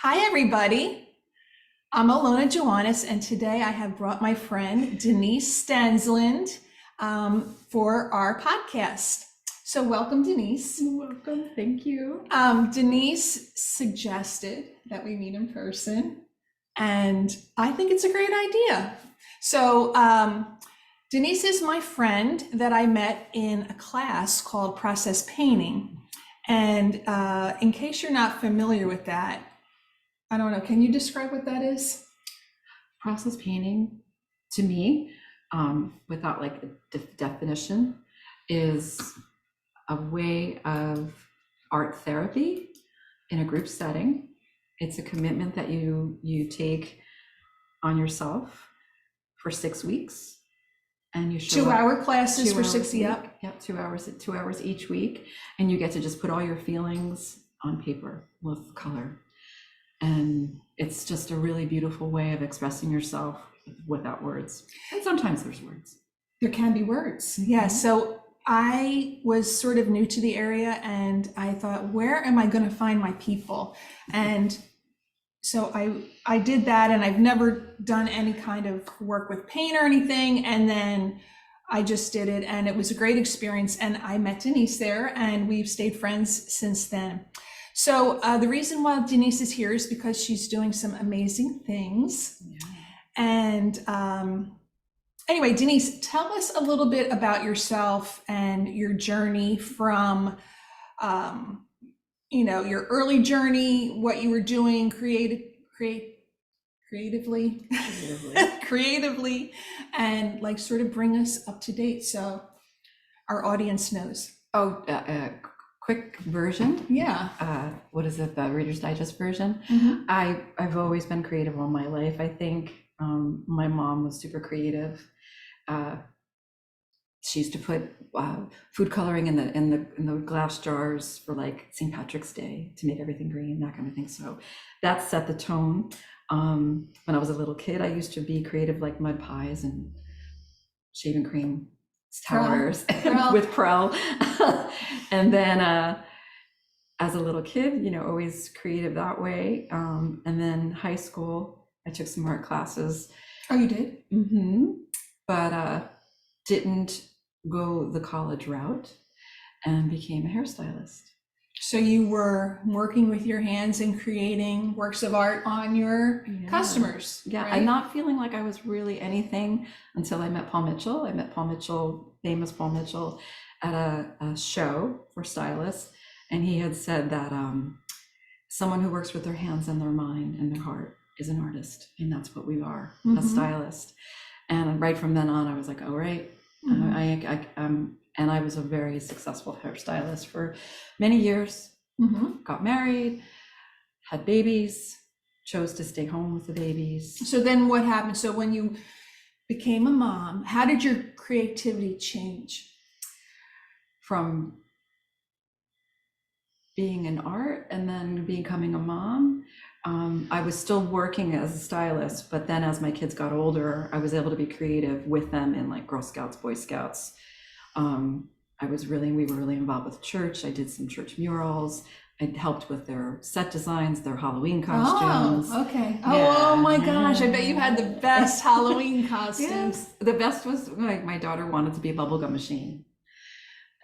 Hi, everybody. I'm Alona Joannis, and today I have brought my friend Denise Stensland for our podcast. So, welcome, Denise. Welcome. Thank you. Denise suggested that we meet in person, and I think it's a great idea. So, Denise is my friend that I met in a class called Process Painting. And in case you're not familiar with that, I don't know, can you describe what that is? Process painting, to me, without like a definition, is a way of art therapy in a group setting. It's a commitment that you take on yourself for 6 weeks, and you show 2-hour classes for 60 Yep, 2 hours each week, and you get to just put all your feelings on paper with color. And it's just a really beautiful way of expressing yourself without words. And sometimes there's words. There can be words. Yeah. So I was sort of new to the area and I thought, where am I going to find my people? And so I did that, and I've never done any kind of work with paint or anything. And then I just did it, and it was a great experience. And I met Denise there, and we've stayed friends since then. So the reason why Denise is here is because she's doing some amazing things. Yeah. And anyway, Denise, tell us a little bit about yourself and your journey from, your early journey, what you were doing creatively, creatively, and like sort of bring us up to date so our audience knows. Quick version. Yeah. What is it? The Reader's Digest version. Mhm. I've always been creative all my life. I think my mom was super creative. She used to put food coloring in the glass jars for like St. Patrick's Day to make everything green, that kind of thing. So that set the tone. When I was a little kid, I used to be creative, like mud pies and shaving cream towers with Prel. And then as a little kid, always creative that way. And then high school, I took some art classes. Oh, you did? Mm-hmm. But didn't go the college route and became a hairstylist. So you were working with your hands and creating works of art on your customers. Yeah, right? I'm not feeling like I was really anything until I met Paul Mitchell. I met Paul Mitchell, famous Paul Mitchell, at a show for stylists. And he had said that someone who works with their hands and their mind and their heart is an artist. And that's what we are, a stylist. And right from then on, I was like, oh, right. And I was a very successful hairstylist for many years. Got married, had babies, chose to stay home with the babies. So then what happened? So when you became a mom, how did your creativity change? From being in art and then becoming a mom, I was still working as a stylist, but then as my kids got older, I was able to be creative with them in like Girl Scouts, Boy Scouts. We were really involved with church. I did some church murals. I helped with their set designs, their Halloween costumes. Oh, okay. Yeah. Oh my gosh, I bet you had the best Halloween costumes. Yes. The best was like my daughter wanted to be a bubblegum machine.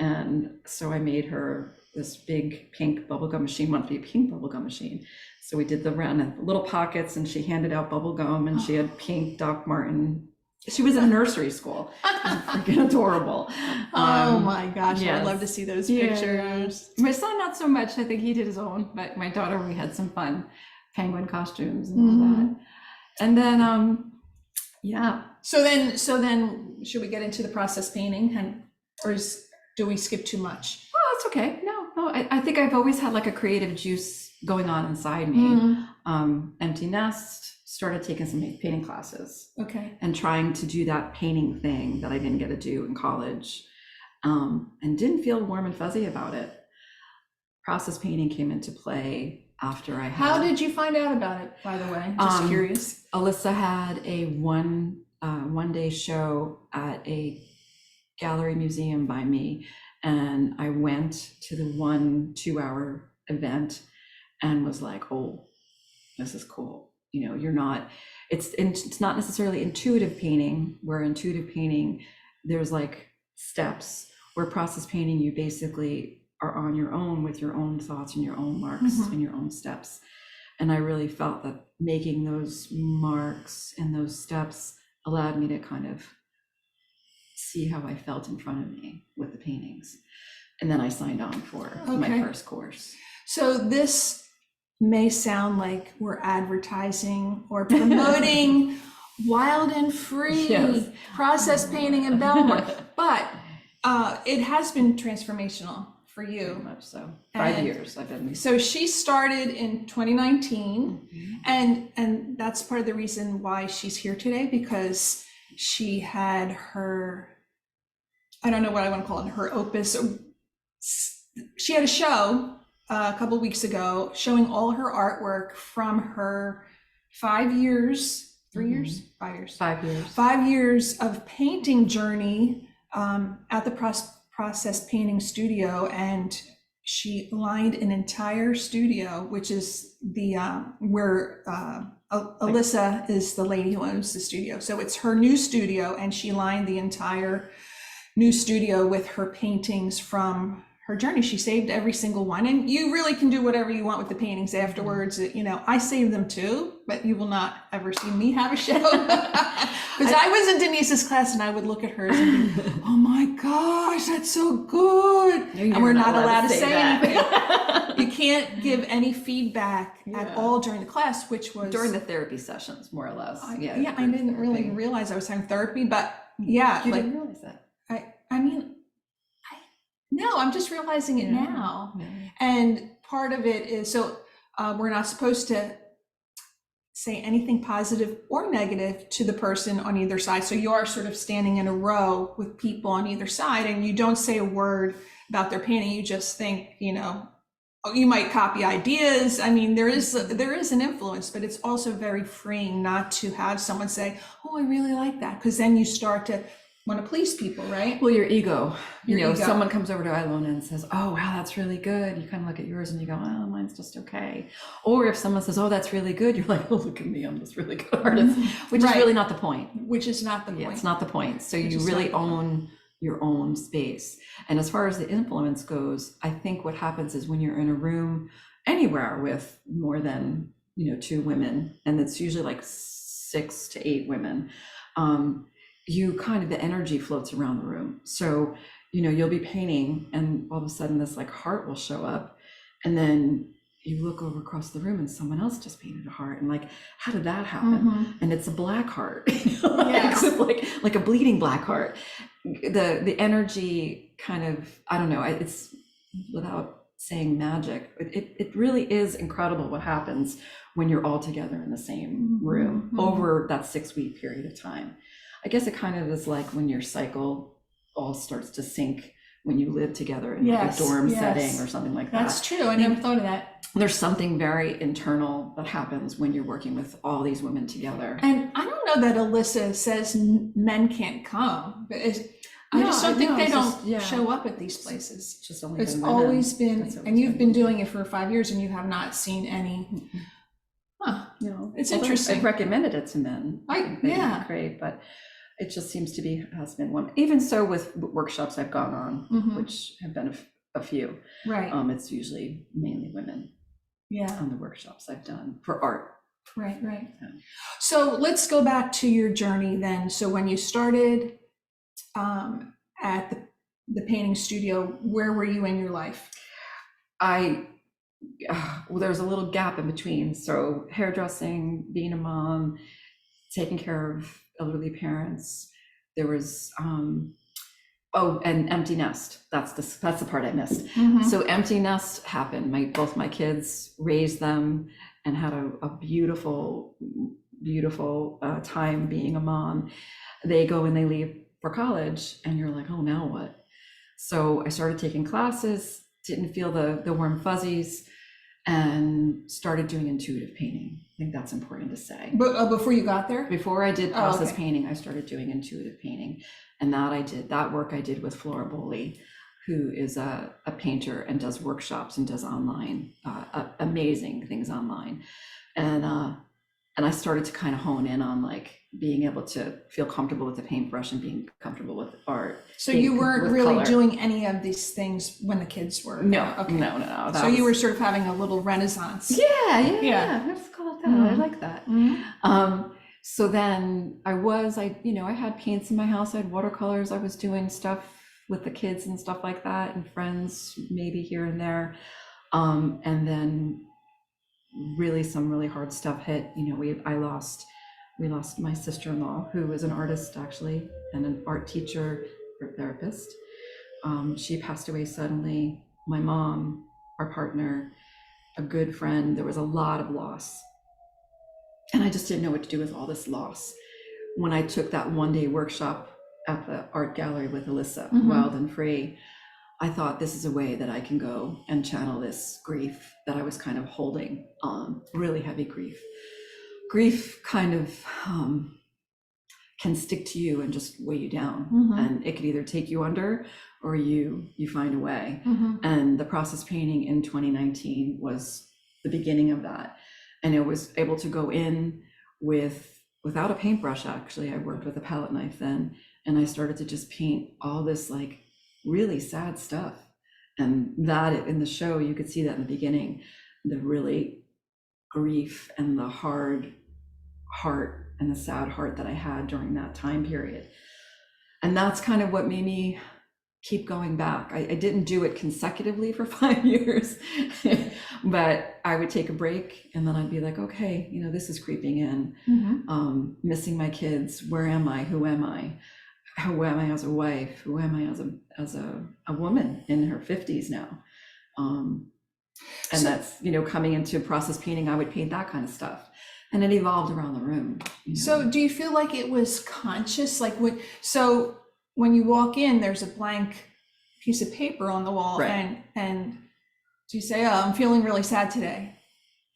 And so I made her this big pink bubblegum machine, wanted to be a pink bubblegum machine. So we did the round little pockets, and she handed out bubblegum, and she had pink Doc Martin. She was in nursery school. It was freaking adorable. Oh my gosh, yes. I'd love to see those pictures. My son, not so much. I think he did his own, but my daughter, we had some fun penguin costumes and all that. And then, So then, should we get into the process painting, or do we skip too much? Oh, it's okay. No. I think I've always had like a creative juice going on inside me. Empty nest. Started taking some painting classes. Okay. And trying to do that painting thing that I didn't get to do in college, and didn't feel warm and fuzzy about it. Process painting came into play after I had. How did you find out about it, by the way? Just curious. Alyssa had a one-day show at a gallery museum by me, and I went to the 1 2-hour event and was like, oh, this is cool. You know, you're not, it's not necessarily intuitive painting, where intuitive painting, there's like steps, where process painting, you basically are on your own with your own thoughts and your own marks and your own steps. And I really felt that making those marks and those steps allowed me to kind of see how I felt in front of me with the paintings. And then I signed on for my first course. So this may sound like we're advertising or promoting wild and free process painting in Belmore, but it has been transformational for you. Very much so. 5 years I've been. So she started in 2019, and that's part of the reason why she's here today, because she had her, I don't know what I want to call it, her opus. She had a show a couple of weeks ago showing all her artwork from her 5 years, 3 years, 5 years, 5 years, 5 years of painting journey at the process painting studio. And she lined an entire studio, which is the where Alyssa is the lady who owns the studio. So it's her new studio, and she lined the entire new studio with her paintings from her journey. She saved every single one, and you really can do whatever you want with the paintings afterwards. You know, I saved them too, but you will not ever see me have a show. Because I was in Denise's class and I would look at hers and be, oh my gosh, that's so good. And we're not allowed to say anything. You can't give any feedback at all during the class, which was during the therapy sessions, more or less. I didn't really realize I was having therapy, but you didn't realize that. I mean, no, I'm just realizing it now. Yeah. And part of it is, so we're not supposed to say anything positive or negative to the person on either side. So you are sort of standing in a row with people on either side, and you don't say a word about their painting. You just think, you know, you might copy ideas. I mean, there is an influence, but it's also very freeing not to have someone say, oh, I really like that, because then you start to want to please people, right? Well, your ego, someone comes over to Ilona and says, oh, wow, that's really good. You kind of look at yours and you go, oh, mine's just okay. Or if someone says, oh, that's really good, you're like, oh, look at me, I'm this really good artist, which is really not the point. Which is not the point. It's not the point. So you really own your own space. And as far as the influence goes, I think what happens is when you're in a room anywhere with more than, 2 women, and it's usually like 6 to 8 women, you kind of, the energy floats around the room. So, you'll be painting and all of a sudden this like heart will show up, and then you look over across the room and someone else just painted a heart, and like, how did that happen? And it's a black heart, like a bleeding black heart. The energy kind of, I don't know, it's, without saying magic, it really is incredible what happens when you're all together in the same room over that 6-week period of time. I guess it kind of is like when your cycle all starts to sync when you live together in like a dorm setting or something like that. That's true. I never thought of that. There's something very internal that happens when you're working with all these women together. And I don't know that Alyssa says men can't come. I just don't think they don't show up at these places. It's always been, and you've been doing it for 5 years and you have not seen any. It's interesting. I've recommended it to men. Great, but it just seems to be, has been one. Even so with workshops I've gone on, which have been a few. Right. It's usually mainly women. On the workshops I've done for art. Right. Yeah. So let's go back to your journey then. So when you started at the painting studio, where were you in your life? Well, there was a little gap in between. So hairdressing, being a mom, taking care of elderly parents. There was, and empty nest. That's the part I missed. So empty nest happened. Both my kids raised them and had a beautiful, beautiful time being a mom. They go and they leave for college, and you're like, oh, now what? So I started taking classes, didn't feel the warm fuzzies, and started doing intuitive painting. I think that's important to say. But before you got there? Before I did process painting, I started doing intuitive painting. And that work I did with Flora Boley, who is a painter and does workshops and does online, amazing things online. and I started to kind of hone in on like being able to feel comfortable with the paintbrush and being comfortable with art. So you weren't with really color. doing any of these things when the kids were? No, Okay. no. So you were sort of having a little renaissance. Yeah. Let's call it that. I like that. So then I had paints in my house. I had watercolors. I was doing stuff with the kids and stuff like that, and friends maybe here and there. And then really some really hard stuff hit. We lost my sister-in-law, who was an artist actually, and an art teacher or therapist. She passed away suddenly. My mom, our partner, a good friend, there was a lot of loss. And I just didn't know what to do with all this loss. When I took that one-day workshop at the art gallery with Alyssa, Wild and Free, I thought this is a way that I can go and channel this grief that I was kind of holding on, really heavy grief. Grief kind of can stick to you and just weigh you down, and it could either take you under or you find a way. And the process painting in 2019 was the beginning of that. And I was able to go in without a paintbrush. Actually, I worked with a palette knife then, and I started to just paint all this like really sad stuff. And that in the show, you could see that in the beginning, the really grief and the hard heart and the sad heart that I had during that time period. And that's kind of what made me keep going back. I didn't do it consecutively for 5 years, but I would take a break and then I'd be like, okay, this is creeping in. Missing my kids. Where am I? Who am I? Who am I as a wife? Who am I as a woman in her 50s now? And that's, coming into process painting, I would paint that kind of stuff. And it evolved around the room. So do you feel like it was conscious? Like when you walk in, there's a blank piece of paper on the wall, right. and do you say, "Oh, I'm feeling really sad today"?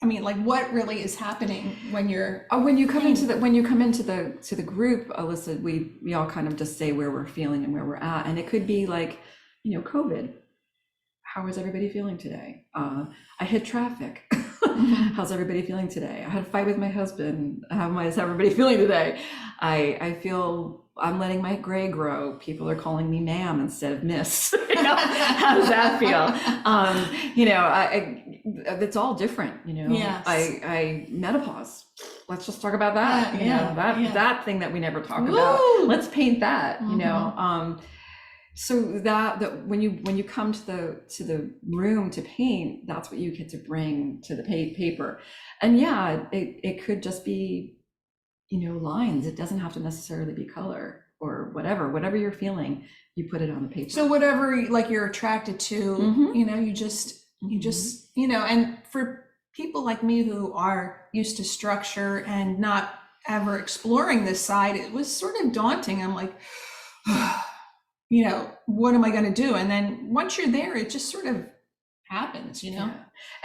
I mean, like, what really is happening when you're when you come into the group, Alyssa, we all kind of just say where we're feeling and where we're at, and it could be like, COVID. How is everybody feeling today? I hit traffic. How's everybody feeling today? I had a fight with my husband. How is everybody feeling today? I feel I'm letting my gray grow. People are calling me ma'am instead of miss. How does that feel? It's all different. Yes. I menopause. Let's just talk about that. That thing that we never talk Woo! about. Let's paint that. So that when you come to the room to paint, that's what you get to bring to the paper. And it could just be lines. It doesn't have to necessarily be color or whatever you're feeling, you put it on the paper. So whatever like you're attracted to, you just and for people like me who are used to structure and not ever exploring this side, it was sort of daunting. I'm like, what am I going to do? And then once you're there, it just sort of happens, Yeah.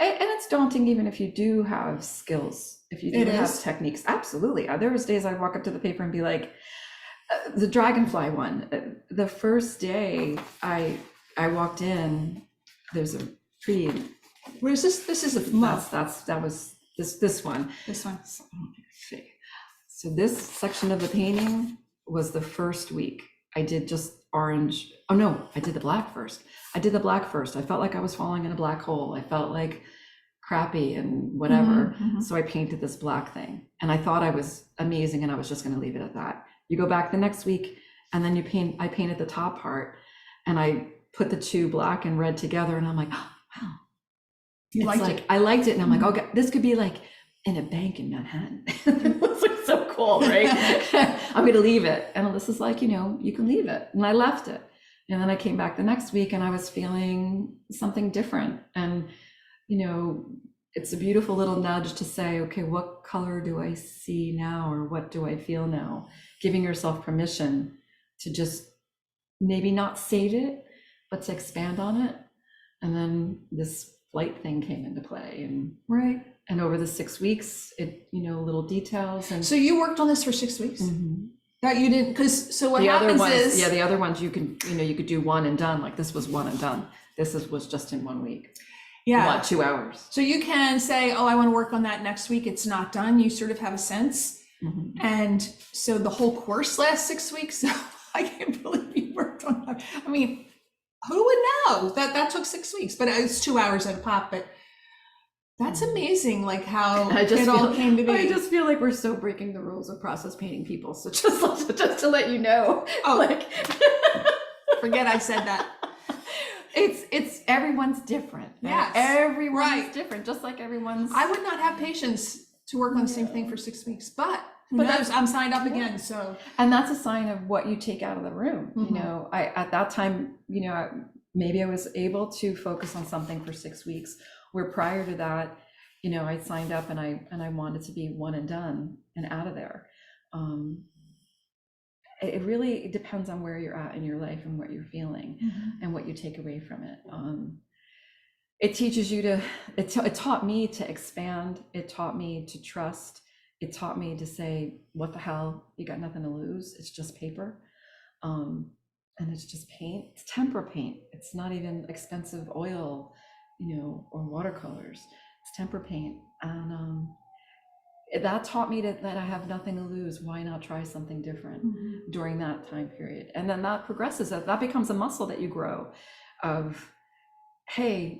And it's daunting even if you do have skills, if you do have techniques. Absolutely. There was days I'd walk up to the paper and be like, the dragonfly one. The first day I walked in, there's a pretty. Where is this? This is a that was this one. This one. So this section of the painting was the first week. I did just orange. Oh no, I did the black first. I felt like I was falling in a black hole. I felt like crappy and whatever. So I painted this black thing and I thought I was amazing and I was just going to leave it at that. You go back the next week and then I painted the top part and I put the two black and red together and I'm like, oh, wow. I liked it. And I'm like, okay, this could be like in a bank in Manhattan. It was like so cool, right? I'm going to leave it. And Alyssa's like, you can leave it. And I left it. And then I came back the next week and I was feeling something different. And, it's a beautiful little nudge to say, okay, what color do I see now? Or what do I feel now? Giving yourself permission to just maybe not save it, but to expand on it. And then this flight thing came into play. And right. And over the 6 weeks, little details. And so you worked on this for 6 weeks? That you didn't, so what happens is. The other ones you could do one and done, like this was one and done. Was just in 1 week. Yeah. want 2 hours. So you can say, oh, I want to work on that next week. It's not done. You sort of have a sense. Mm-hmm. And so the whole course lasts 6 weeks. So I can't believe you worked on that. I mean, who would know that took 6 weeks, but it's 2 hours at a pop. But that's amazing, like how it all came to be. I just feel like we're so breaking the rules of process painting people. So just to let you know, Forget I said that. It's everyone's different. Yes, everyone's different, just like everyone's. I would not have patience to work on the same thing for 6 weeks, but who knows? I'm signed up again, so. And that's a sign of what you take out of the room. Mm-hmm. I at that time, maybe I was able to focus on something for 6 weeks, where prior to that, I signed up and I wanted to be one and done and out of there. It really depends on where you're at in your life and what you're feeling, and what you take away from it. It teaches you to, it taught me to expand. It taught me to trust. It taught me to say, what the hell, you got nothing to lose. It's just paper. And it's just paint. It's tempera paint. It's not even expensive oil, or watercolors. It's tempera paint. And that taught me that I have nothing to lose. Why not try something different during that time period? And then that progresses. That becomes a muscle that you grow of, hey,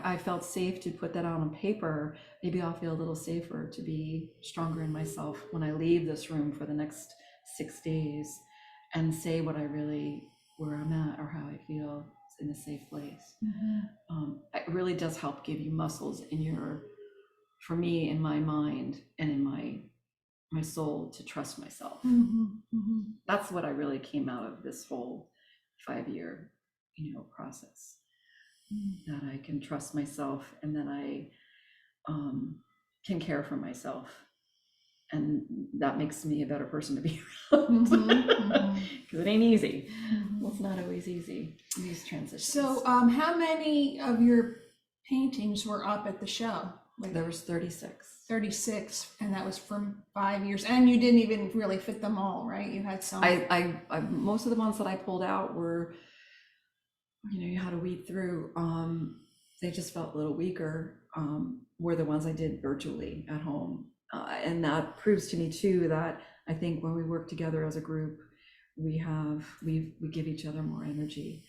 I felt safe to put that out on paper. Maybe I'll feel a little safer to be stronger in myself when I leave this room for the next 6 days and say what I really, where I'm at or how I feel in a safe place. It really does help give you muscles for me, in my mind and in my soul, to trust myself. That's what I really came out of this whole 5-year, process. That I can trust myself, and that I can care for myself, and that makes me a better person to be around. Because it ain't easy. Well, it's not always easy, these transitions. So how many of your paintings were up at the show? There was 36. 36, and that was from 5 years, and you didn't even really fit them all, right? You had some. I most of the ones that I pulled out were, you had to weed through. They just felt a little weaker. Were the ones I did virtually at home, and that proves to me too that I think when we work together as a group, we give each other more energy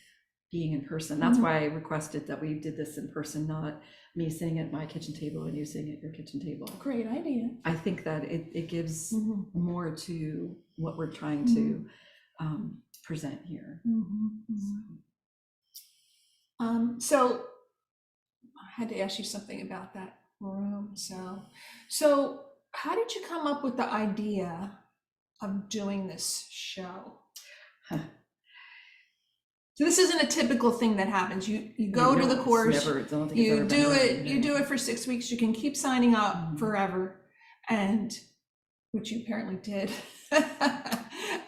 being in person. That's why I requested that we did this in person, not me sitting at my kitchen table and you sitting at your kitchen table. Great idea. I think that it gives more to what we're trying to present here. So I had to ask you something about that room. So how did you come up with the idea of doing this show? So this isn't a typical thing that happens. You go to the course, you do it for 6 weeks. You can keep signing up forever, and which you apparently did.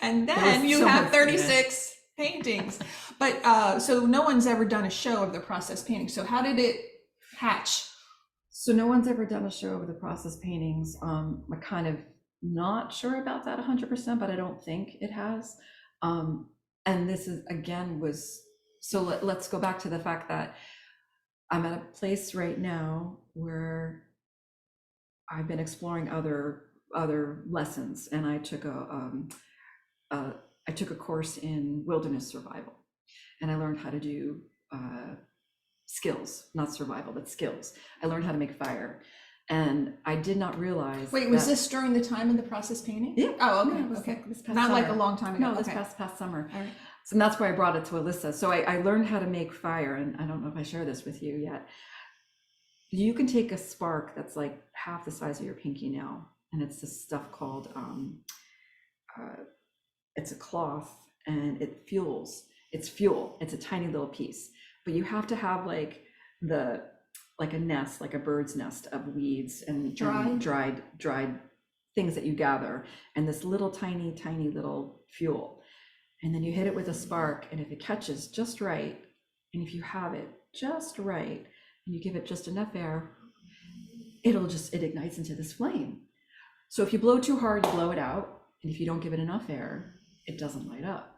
And then you have 36 paintings. But so no one's ever done a show of the process painting. So how did it hatch? So no one's ever done a show of the process paintings. I'm kind of not sure about that 100%, but I don't think it has. And this is, again, so let's go back to the fact that I'm at a place right now where I've been exploring other lessons, and I took a course in wilderness survival, and I learned how to do skills, not survival, but skills. I learned how to make fire, and I did not realize. Wait, was this during the time of the process painting? Yeah. Oh, okay. Yeah, Okay. This past Not summer. like a long time ago. No, this okay. past summer. All right. So that's why I brought it to Alyssa. So I learned how to make fire, and I don't know if I share this with you yet. You can take a spark that's like half the size of your pinky now, and it's this stuff called it's a cloth, and it fuels. It's fuel. It's a tiny little piece, but you have to have like a nest, like a bird's nest of weeds and dried things that you gather, and this little tiny little fuel. And then you hit it with a spark, and if it catches just right, and if you have it just right, and you give it just enough air, it ignites into this flame. So if you blow too hard, you blow it out. And if you don't give it enough air, it doesn't light up.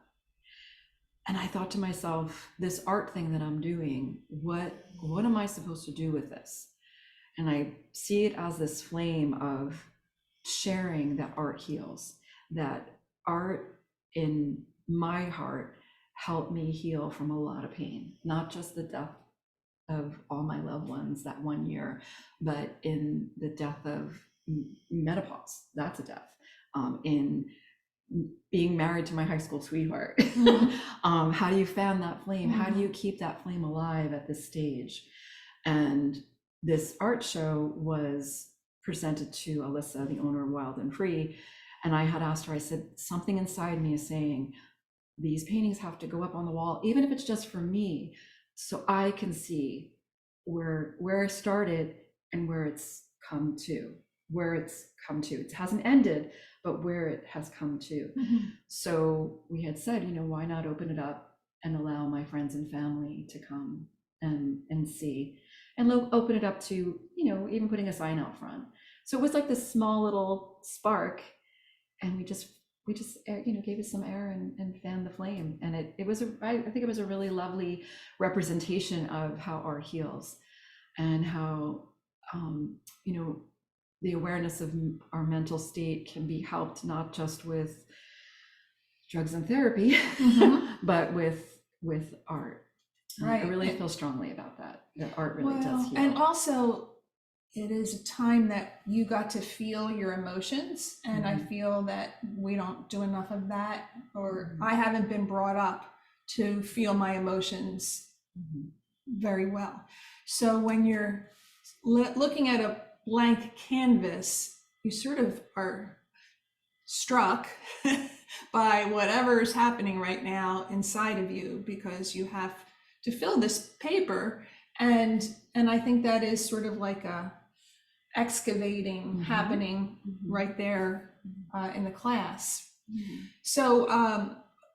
And I thought to myself, this art thing that I'm doing, what am I supposed to do with this? And I see it as this flame of sharing that art heals, that art in my heart helped me heal from a lot of pain, not just the death of all my loved ones that 1 year, but in the death of menopause. That's a death. In being married to my high school sweetheart. Mm-hmm. How do you fan that flame? How do you keep that flame alive at this stage? And this art show was presented to Alyssa, the owner of Wild and Free. And I had asked her, I said, something inside me is saying, these paintings have to go up on the wall, even if it's just for me, so I can see where I started and where it's come to, It hasn't ended, but where it has come to. Mm-hmm. So we had said, why not open it up and allow my friends and family to come and see, and open it up to, even putting a sign out front. So it was like this small little spark, and we just gave it some air and fanned the flame. And it was I think it was a really lovely representation of how art heals, and how the awareness of our mental state can be helped not just with drugs and therapy, but with art. Right. I really feel strongly about that art really does heal. And also, it is a time that you got to feel your emotions, and I feel that we don't do enough of that, or I haven't been brought up to feel my emotions very well. So when you're looking at a blank canvas, you sort of are struck by whatever is happening right now inside of you, because you have to fill this paper, and I think that is sort of like a excavating happening right there in the class. So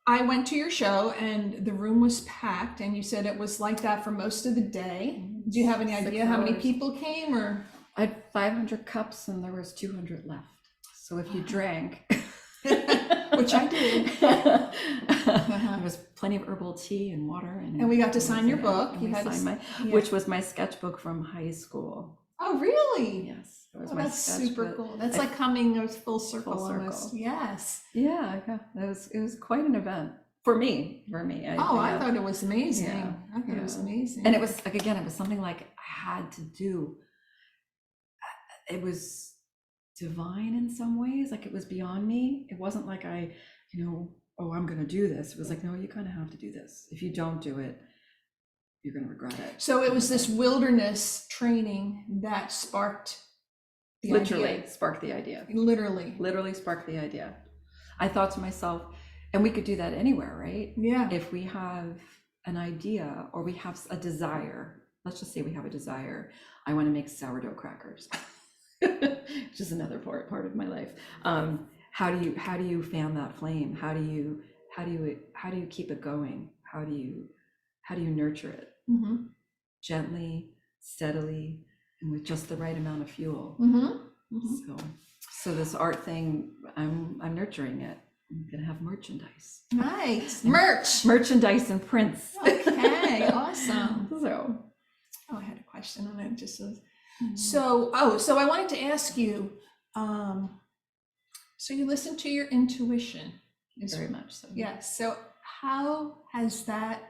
I went to your show, and the room was packed, and you said it was like that for most of the day. Do you have any idea how many people came? Or I had 500 cups and there was 200 left. So if you drank, which I did, there was plenty of herbal tea and water, and we got to sign your book. You had to sign which was my sketchbook from high school. Oh, really? Yes, it was my that's sketch, super cool. That's like coming full circle almost. Yes. Yeah, it was quite an event for me. I thought it was amazing. Yeah, I thought it was amazing. And it was like, again, it was something like I had to do. It was divine in some ways, like it was beyond me. It wasn't like I'm going to do this. It was like, no, you kind of have to do this. If you don't do it, you're going to regret it. So it was this wilderness training that sparked the idea. Sparked the idea. Literally Sparked the idea. I thought to myself, and we could do that anywhere, right? Yeah. If we have an idea, or we have a desire, let's just say we have a desire. I want to make sourdough crackers, which is another part of my life. How do you fan that flame? How do you keep it going? How do you nurture it? Gently, steadily, and with just the right amount of fuel. So this art thing, I'm nurturing it. I'm gonna have merchandise. Nice. Merchandise and prints. Okay, awesome. So I had a question on it. Just so I wanted to ask you, so you listen to your intuition. Very much so. Yes. So how has that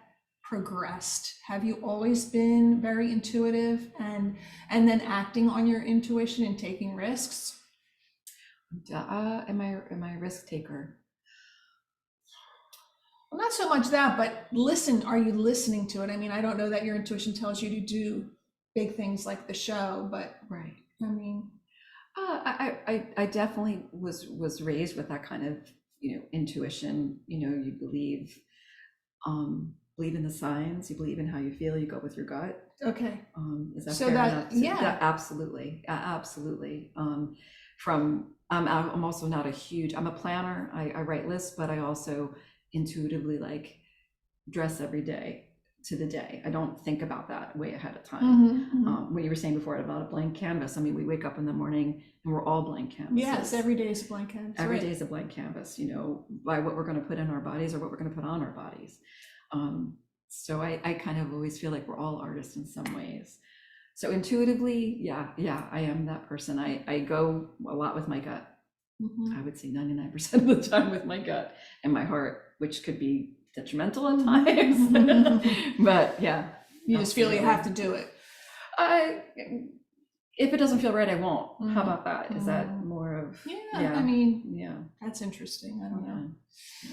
progressed? Have you always been very intuitive and then acting on your intuition and taking risks? Am I a risk taker? Well, not so much that, but are you listening to it? I mean, I don't know that your intuition tells you to do big things like the show, but right. I mean, I definitely was raised with that kind of intuition. You believe in the signs, you believe in how you feel, you go with your gut. Okay. Is that so fair that enough? That, absolutely. I'm also not I'm a planner. I write lists, but I also intuitively dress every day to the day. I don't think about that way ahead of time. What you were saying before about a blank canvas, I mean, we wake up in the morning and we're all blank canvases. Yes, every day is a blank canvas. Every day is a blank canvas, by what we're going to put in our bodies or what we're going to put on our bodies. So I kind of always feel like we're all artists in some ways. So intuitively, yeah, I am that person. I go a lot with my gut. I would say 99% of the time with my gut and my heart, which could be detrimental at times. But yeah. You just feel you have to do it. If it doesn't feel right, I won't. How about that? Is that more of I mean, yeah, that's interesting. I don't know.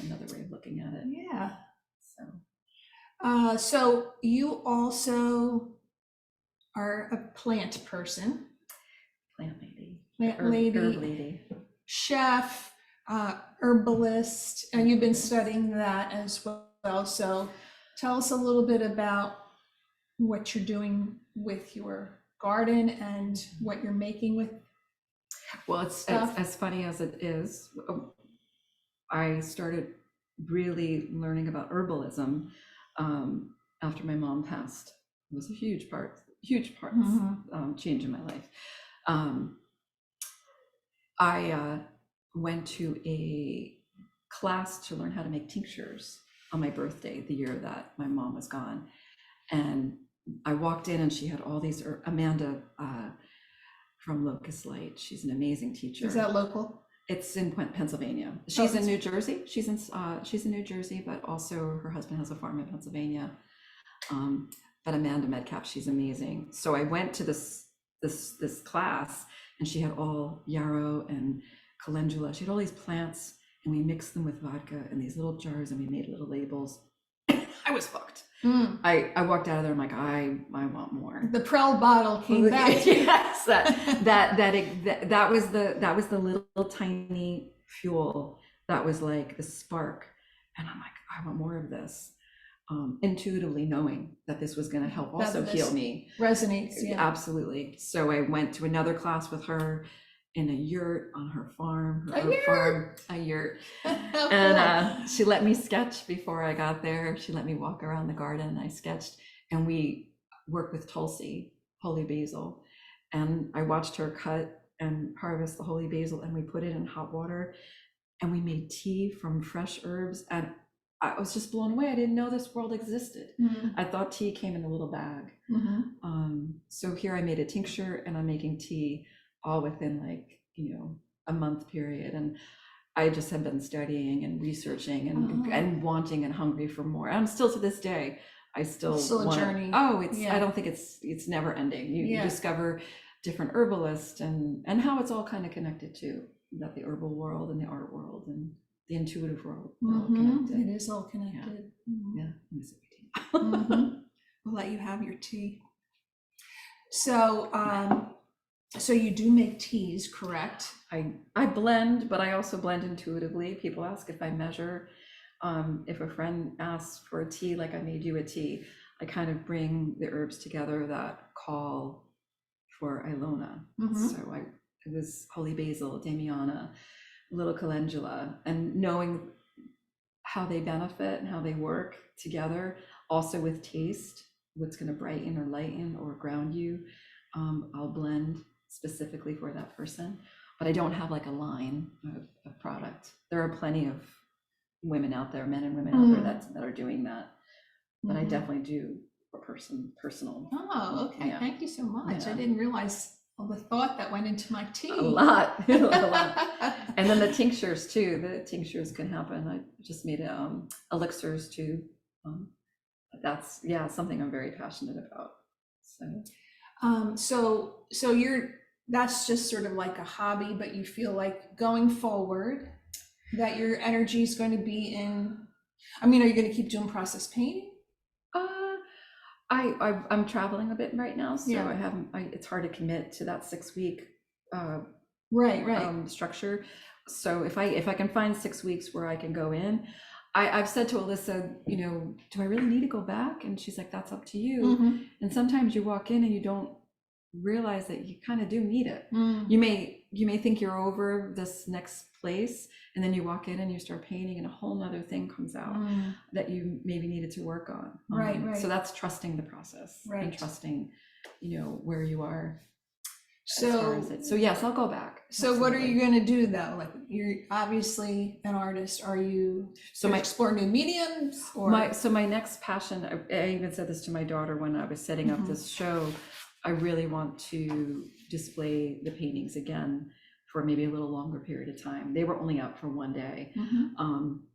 Another way of looking at it. Yeah. So So you also are a plant person. Plant lady. Plant lady. Herb lady. Chef, herbalist, and you've been studying that as well. So tell us a little bit about what you're doing with your garden and what you're making with. Well, it's as funny as it is. I started really learning about herbalism after my mom passed. It was a huge part change in my life. I went to a class to learn how to make tinctures on my birthday, the year that my mom was gone. And I walked in and she had all these, Amanda from Locust Light. She's an amazing teacher. Is that local? It's in Pennsylvania. She's in New Jersey. She's in New Jersey, but also her husband has a farm in Pennsylvania. But Amanda Medcalf, she's amazing. So I went to this class, and she had all yarrow and calendula. She had all these plants, and we mixed them with vodka in these little jars, and we made little labels. I was hooked. I walked out of there. I'm like, I want more. The Prel bottle came back. Yes, that was the little tiny fuel that was like the spark, and I'm like, I want more of this. Intuitively knowing that this was going to help also heal me. Resonates, yeah. Absolutely. So I went to another class with her in a yurt on her farm, a yurt. And she let me sketch before I got there. She let me walk around the garden. I sketched, and we worked with Tulsi, holy basil. And I watched her cut and harvest the holy basil, and we put it in hot water, and we made tea from fresh herbs. And I was just blown away. I didn't know this world existed. I thought tea came in a little bag. So here I made a tincture, and I'm making tea all within like, a month period. And I just have been studying and researching and wanting and hungry for more. I'm still to this day, I still a journey. I don't think it's never ending. You discover different herbalists and how it's all kind of connected to that the herbal world and the art world and the intuitive world. All connected. It is all connected. Yeah. We'll let you have your tea. So, so you do make teas, correct? I blend, but I also blend intuitively. People ask if I measure. If a friend asks for a tea, like I made you a tea, I kind of bring the herbs together that call for Ilona. So it was holy basil, Damiana, little calendula, and knowing how they benefit and how they work together, also with taste, what's going to brighten or lighten or ground you. I'll blend specifically for that person, but I don't have like a line of product. There are plenty of women out there, men and women out there that are doing that, but I definitely do for personal. Oh, okay. Yeah. Thank you so much. I didn't realize all the thought that went into my tea. A lot. And then the tinctures too. The tinctures can happen. I just made elixirs too. That's something I'm very passionate about. So that's just sort of like a hobby, but you feel like going forward that your energy is going to be in, are you going to keep doing process painting? I'm traveling a bit right now, so it's hard to commit to that 6-week structure. So if I can find 6 weeks where I can go in, I've said to Alyssa, do I really need to go back? And she's like, that's up to you. And sometimes you walk in and you don't realize that you kind of do need it. You may think you're over this next place, and then you walk in and you start painting, and a whole nother thing comes out that you maybe needed to work on. Right. So that's trusting the process and trusting, where you are. as far So, as it. So yes, I'll go back. so what are Absolutely. you going to do though? Like, you're obviously an artist. Are you So gonna my explore new mediums or? my next passion, I even said this to my daughter when I was setting up this show, I really want to display the paintings again for maybe a little longer period of time. They were only out for one day,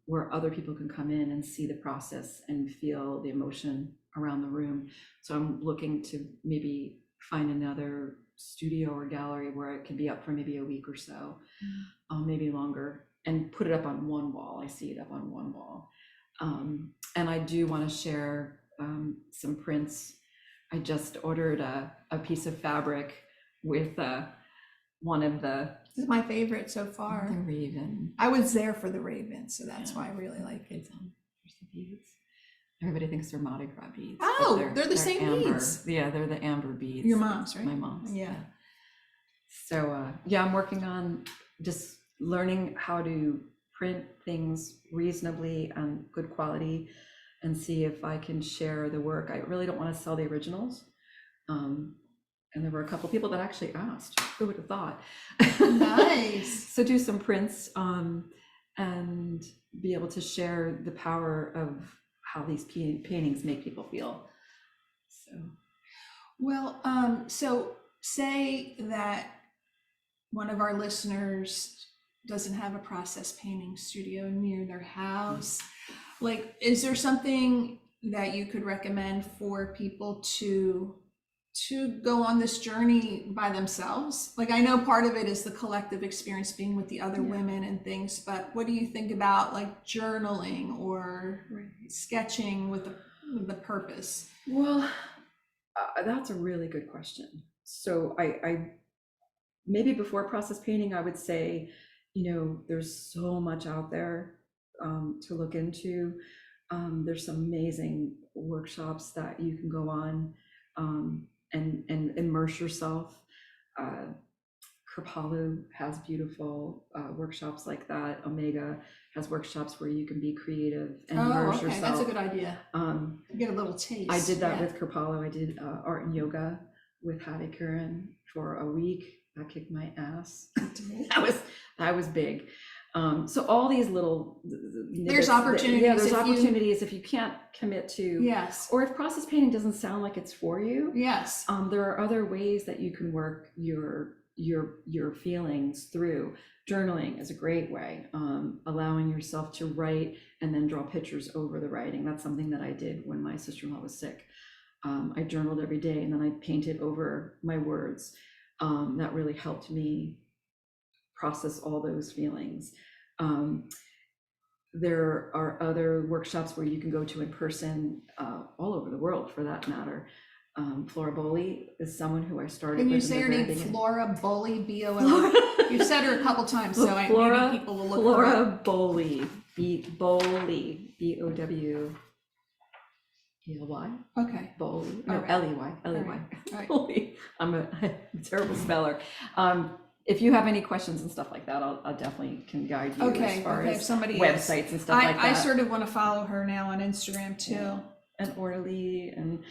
where other people can come in and see the process and feel the emotion around the room. So I'm looking to maybe find another studio or gallery where it can be up for maybe a week or so, maybe longer, and put it up on one wall. I see it up on one wall. And I do want to share some prints. I just ordered a piece of fabric with one of the This is my favorite so far. raven. I was there for the raven, so that's why I really like it. There's the beads. Everybody thinks they're Mardi Gras beads. Oh, but they're the same amber. beads. Yeah, they're the amber beads. Your mom's, right? My mom's. Yeah. So yeah, I'm working on just learning how to print things reasonably and good quality, and see if I can share the work. I really don't want to sell the originals. And there were a couple people that actually asked, who would have thought? Nice. So do some prints and be able to share the power of how these paintings make people feel. So. Well, so say that one of our listeners doesn't have a process painting studio near their house. Like, is there something that you could recommend for people to go on this journey by themselves? Like, I know part of it is the collective experience being with the other women and things, but what do you think about like journaling or sketching with the purpose? Well, that's a really good question. So I maybe before process painting, I would say, there's so much out there to look into. There's some amazing workshops that you can go on and immerse yourself. Kripalu has beautiful workshops like that. Omega has workshops where you can be creative and immerse yourself. That's a good idea. Get a little taste. I did that with Kripalu. I did art and yoga with Hadi Kiran for a week. That kicked my ass. that was big. So all these little there's opportunities. There's opportunities if you can't commit to. Yes. Or if process painting doesn't sound like it's for you. Yes. There are other ways that you can work your feelings through. Journaling is a great way. Allowing yourself to write and then draw pictures over the writing. That's something that I did when my sister-in-law was sick. I journaled every day and then I painted over my words. That really helped me process all those feelings. There are other workshops where you can go to in person, all over the world for that matter. Flora Bowley is someone who I started with. Can you say her name? Flora Bowley, B-O-L. You've said her a couple times, so maybe people will look her up. Flora Bowley, Bowley, B-O-W. E-L-Y? Okay. Bowley. All No, right. L-E-Y. All right. Bowley. I'm a terrible speller. If you have any questions and stuff like that, I'll definitely can guide you as far as somebody websites and stuff like that. I sort of want to follow her now on Instagram too. Yeah. And Orly and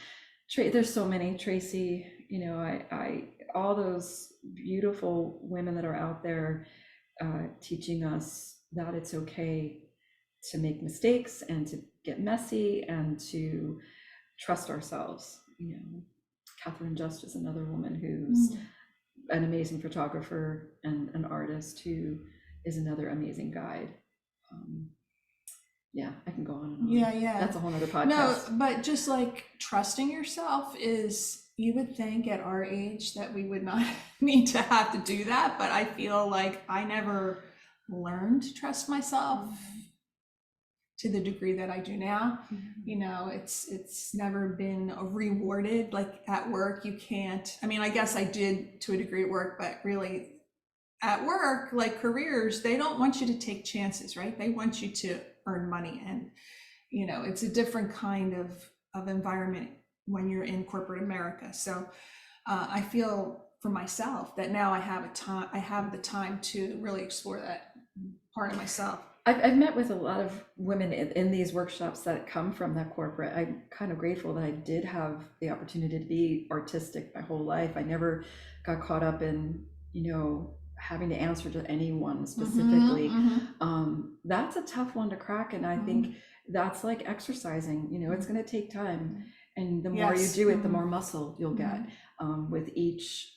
there's so many. Tracy, I all those beautiful women that are out there teaching us that it's okay to make mistakes and to get messy and to trust ourselves. Catherine Just is another woman who's an amazing photographer and an artist who is another amazing guide. I can go on and on. Yeah. That's a whole nother podcast. No, but just like trusting yourself is, you would think at our age that we would not need to have to do that, but I feel like I never learned to trust myself to the degree that I do now. It's never been rewarded. Like at work, you can't, I guess I did to a degree at work, but really at work, like careers, they don't want you to take chances, right? They want you to earn money. And, it's a different kind of environment when you're in corporate America. So I feel for myself that now I have the time to really explore that part of myself. I've met with a lot of women in these workshops that come from that corporate. I'm kind of grateful that I did have the opportunity to be artistic my whole life. I never got caught up in, having to answer to anyone specifically. That's a tough one to crack. And I think that's like exercising, it's going to take time. And the more you do it, the more muscle you'll get with each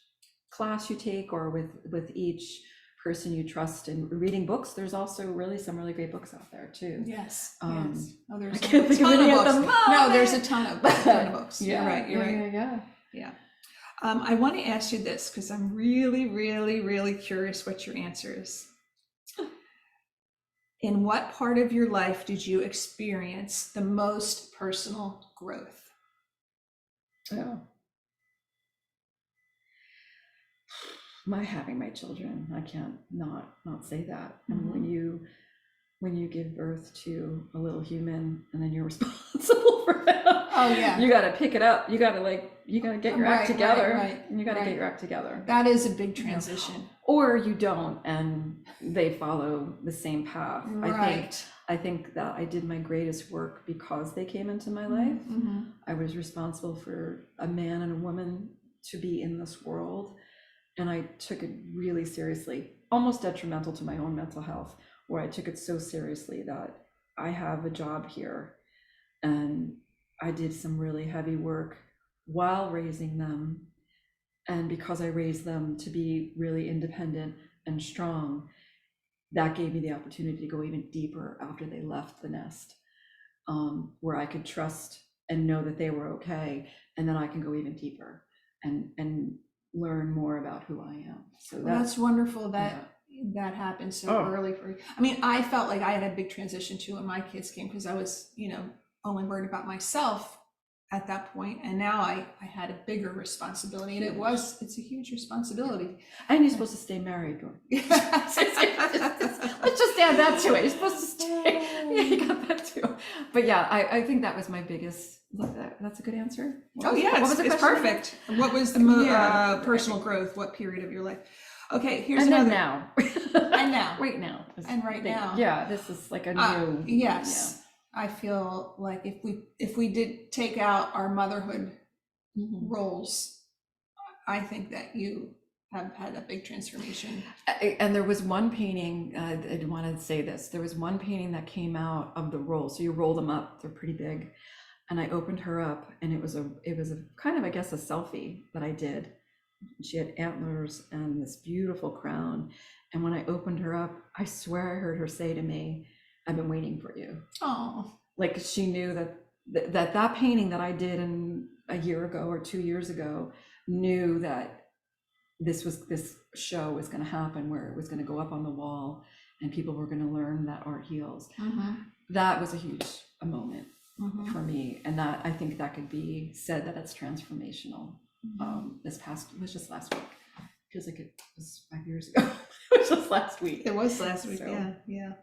class you take, or with each person you trust. And reading books, there's also really some really great books out there too. Yes. Oh, there's I can't think of any of them. No, there's a ton of books. Yeah, You're right. Yeah. I want to ask you this because I'm really, really, really curious what your answer is. In what part of your life did you experience the most personal growth? Oh. Having my children, I can't not say that. And when you give birth to a little human and then you're responsible for them, you got to pick it up. You got to get your act together. Right. You got to get your act together. That is a big transition. Or you don't, and they follow the same path. Right. I think that I did my greatest work because they came into my life. I was responsible for a man and a woman to be in this world. And I took it really seriously, almost detrimental to my own mental health, where I took it so seriously that I have a job here. And I did some really heavy work while raising them. And because I raised them to be really independent and strong, that gave me the opportunity to go even deeper after they left the nest, where I could trust and know that they were okay. And then I can go even deeper and learn more about who I am. So that's wonderful that that happened so early for you. I mean, I felt like I had a big transition too when my kids came, because I was, only worried about myself at that point, and now I had a bigger responsibility, and it's a huge responsibility. And you're supposed to stay married. Let's just add that to it. You're supposed to stay. Yeah, you got that too. But yeah, I think that was my biggest. That's a good answer. It's perfect. What was the personal growth? What period of your life? Okay, here's another. Now. And now. Right now. And right now. Yeah, this is like a new. Yes. Yeah. I feel like if we did take out our motherhood roles, I think that you have had a big transformation. And there was one painting, I wanted to say this, there was one painting that came out of the roll. So you roll them up, they're pretty big. And I opened her up, and it was a kind of, I guess, a selfie that I did. She had antlers and this beautiful crown. And when I opened her up, I swear I heard her say to me, "I've been waiting for you." Oh, like she knew that painting that I did a year ago or 2 years ago, knew that this show was going to happen, where it was going to go up on the wall and people were going to learn that art heals. That was a huge moment for me, and that I think that could be said that it's transformational. This was just last week. Feels like it was 5 years ago. It was just last week. It was last week. So. Yeah.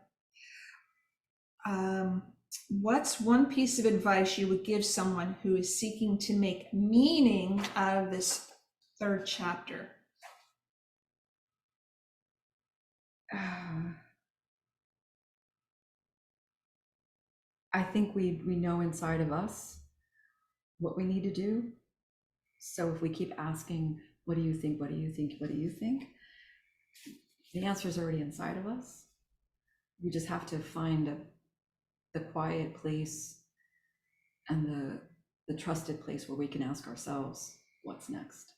What's one piece of advice you would give someone who is seeking to make meaning out of this third chapter? I think we know inside of us what we need to do. So if we keep asking, what do you think? What do you think? What do you think? The answer is already inside of us. We just have to find the quiet place and the trusted place where we can ask ourselves, what's next?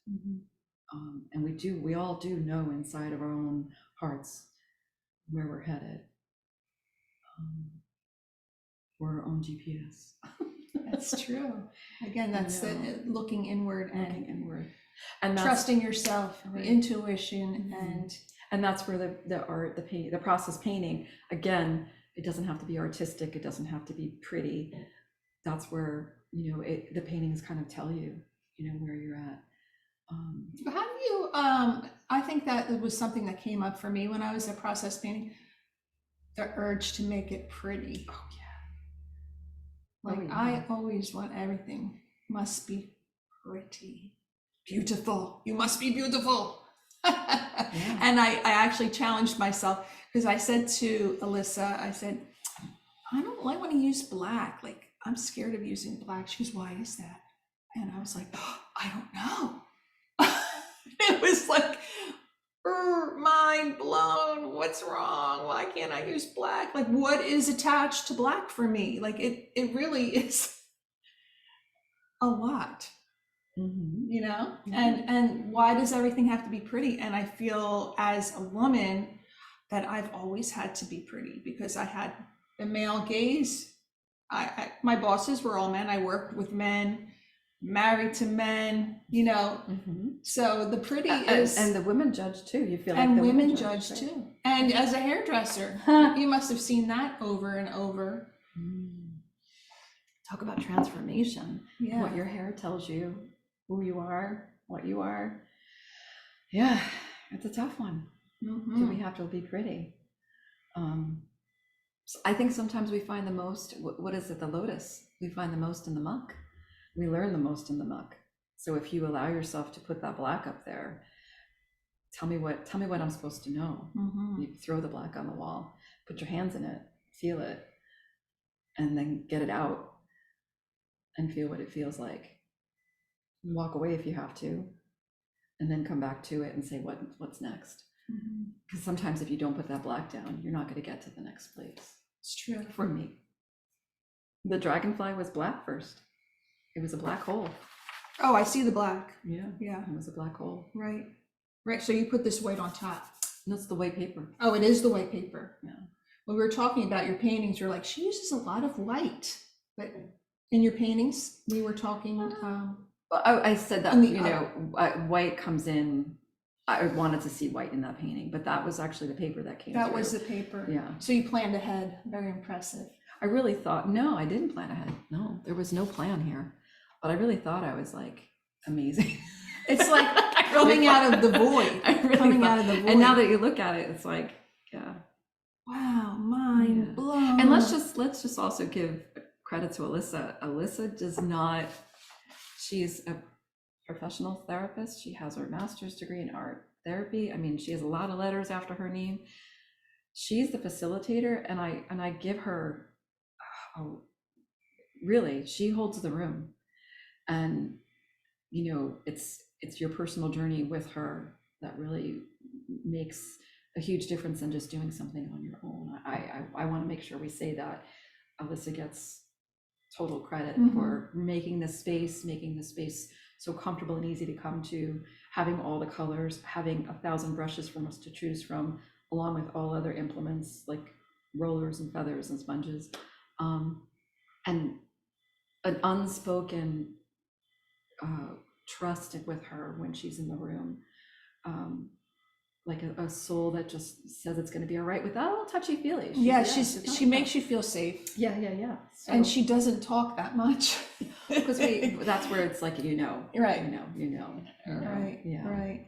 And we all do know inside of our own hearts where we're headed. We're our own GPS. That's true. Again, that's the looking inward and trusting yourself, the intuition, and that's where the art, the process painting, again, it doesn't have to be artistic. It doesn't have to be pretty. That's where, the paintings kind of tell you, where you're at. How do you, I think that it was something that came up for me when I was at process painting, the urge to make it pretty. Oh yeah. I always want everything must be pretty, beautiful. You must be beautiful. And I actually challenged myself, because I said to Alyssa, I said, I don't like want to use black. Like, I'm scared of using black. She goes, why is that? And I was like, oh, I don't know. It was like, mind blown. What's wrong? Why can't I use black? Like, what is attached to black for me? Like, it really is a lot, you know? And why does everything have to be pretty? And I feel as a woman that I've always had to be pretty because I had the male gaze. My bosses were all men. I worked with men, married to men, you know. So the pretty is, and the women judge too. You feel like and the women judge right? too. And as a hairdresser, you must have seen that over and over. Talk about transformation. Yeah. What your hair tells you, who you are, what you are. Yeah, it's a tough one. Do we have to be pretty? So I think sometimes we find the most, what is it, the lotus? We find the most in the muck. We learn the most in the muck. So if you allow yourself to put that black up there, tell me what I'm supposed to know. You throw the black on the wall, put your hands in it, feel it, and then get it out and feel what it feels like. Walk away if you have to, and then come back to it and say, what's next? Because sometimes if you don't put that black down, you're not going to get to the next place. It's true. For me, the dragonfly was black first. It was a black hole. Oh, I see the black. Yeah, Yeah. it was a black hole. Right. Right. So you put this white on top. That's the white paper. Oh, it is the white paper. Yeah. When we were talking about your paintings, you're like, she uses a lot of white. But in your paintings, we were talking. Well, I said that, the, you know, white comes in. I wanted to see white in that painting, but that was actually the paper that came That through. was the paper. Yeah. So you planned ahead. Very impressive. I really thought, no, I didn't plan ahead. No, there was no plan here. But I really thought I was like amazing. It's like coming out of the void. Coming out of the void. And now that you look at it, it's like, yeah. Wow, mind blown. And let's just also give credit to Alyssa. Alyssa does not, she's a professional therapist. She has her master's degree in art therapy. I mean, she has a lot of letters after her name. She's the facilitator, and I give her, really, she holds the room. And you know, it's your personal journey with her that really makes a huge difference than just doing something on your own. I want to make sure we say that Alyssa gets total credit for making this space so comfortable and easy to come to, having all the colors, having 1,000 brushes for us to choose from, along with all other implements like rollers and feathers and sponges, and an unspoken trust with her when she's in the room, like a soul that just says it's going to be all right without all touchy-feely. Yeah, she makes you feel safe. Yeah. So, and she doesn't talk that much. because that's where it's like, right. You know. Right. Yeah. Right.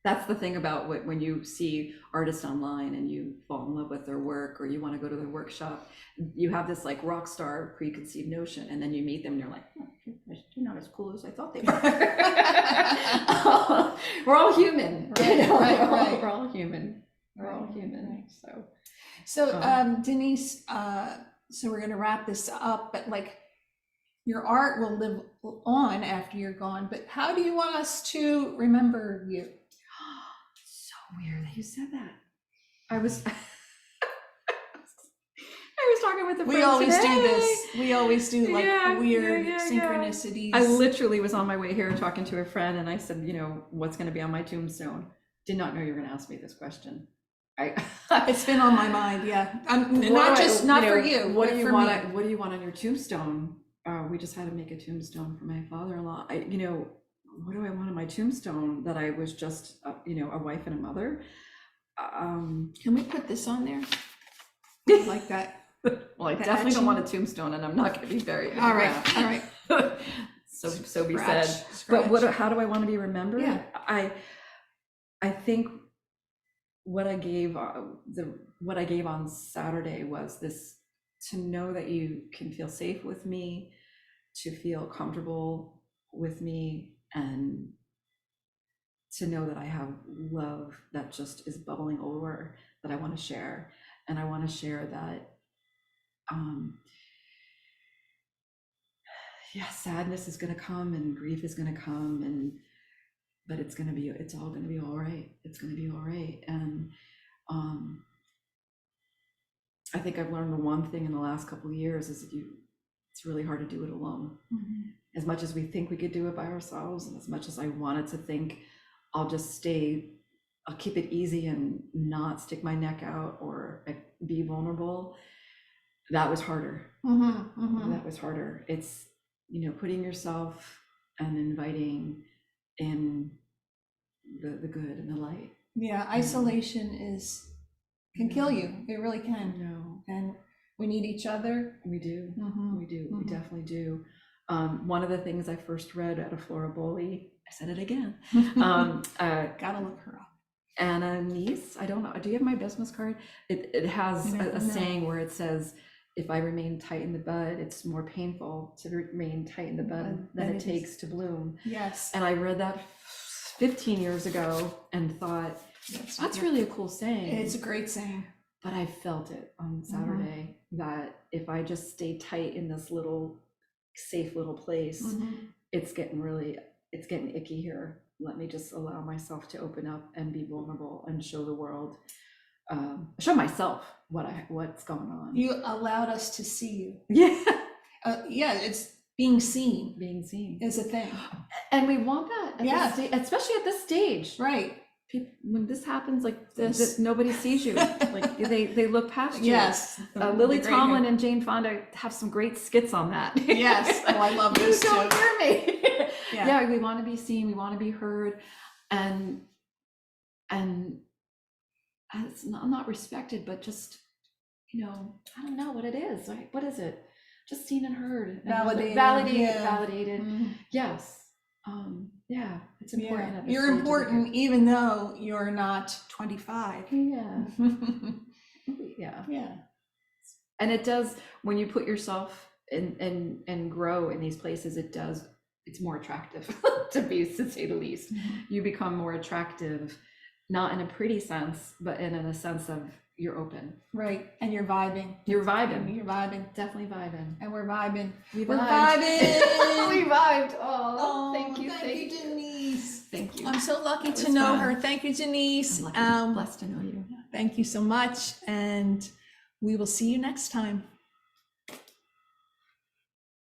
That's the thing about when you see artists online and you fall in love with their work, or you want to go to their workshop, you have this like rock star preconceived notion, and then you meet them and you're like, oh, you're not as cool as I thought they were. We're all human. Right. Right. We're all human. We're all human. Right. So Denise, so we're going to wrap this up, but like, your art will live on after you're gone, but how do you want us to remember you? So weird that you said that. I was talking with a friend. We always today. do this. We always do like weird synchronicities. I literally was on my way here talking to a friend, and I said, you know, what's going to be on my tombstone? Did not know you were going to ask me this question. It's been on my mind. Yeah, not for you. What do you want? What do you want on your tombstone? We just had to make a tombstone for my father-in-law. What do I want on my tombstone? That I was just, a wife and a mother. Can we put this on there? Like that? Well, I definitely don't want a tombstone, and I'm not going to be buried. All right. So be said. But how do I want to be remembered? Yeah. I think what I gave on Saturday was this: to know that you can feel safe with me, to feel comfortable with me, and to know that I have love that just is bubbling over that I want to share. And I want to share that, sadness is going to come and grief is going to come, but it's all going to be all right. It's going to be all right. And I think I've learned the one thing in the last couple of years is it's really hard to do it alone. Mm-hmm. As much as we think we could do it by ourselves, and as much as I wanted to think I'll keep it easy and not stick my neck out or be vulnerable, that was harder. Mm-hmm. Mm-hmm. That was harder. It's, putting yourself and inviting in the good and the light. Yeah, isolation can kill you. It really can. No. And we need each other. We do. Mm-hmm. We do. Mm-hmm. We definitely do. One of the things I first read at a Flora Bowley, I said it again. Gotta look her up. Denise, I don't know. Do you have my business card? It has a saying where it says, if I remain tight in the bud, it's more painful to remain tight in the bud than it takes to bloom. Yes. And I read that 15 years ago and thought, that's really a cool saying. It's a great saying. But I felt it on Saturday that if I just stay tight in this safe little place, it's getting icky here. Let me just allow myself to open up and be vulnerable and show the world, show myself what's going on. You allowed us to see you. Yeah. Yeah, it's being seen. Being seen is a thing. And we want that at this especially at this stage. Right. People, when this happens, like this, nobody sees you. Like they look past you. Yes. Lily Tomlin and Jane Fonda have some great skits on that. Yes. Oh, I love this too. You don't hear me. Yeah. We want to be seen. We want to be heard, and it's not respected, but just, I don't know what it is. Like, what is it? Just seen and heard. Validated. Validated. Yes. It's important. Yeah. You're important even though you're not 25. Yeah. Yeah. And it does, when you put yourself in and grow in these places, it's more attractive to say the least. You become more attractive, not in a pretty sense, but in a sense of you're open. Right. And you're vibing. You're vibing. You're vibing. Definitely vibing. And we're vibing. We're vibing. We vibed. Oh, thank you. Thank you, Denise. Thank you. I'm so lucky to know her. Thank you, Denise. I'm blessed to know you. Thank you so much. And we will see you next time.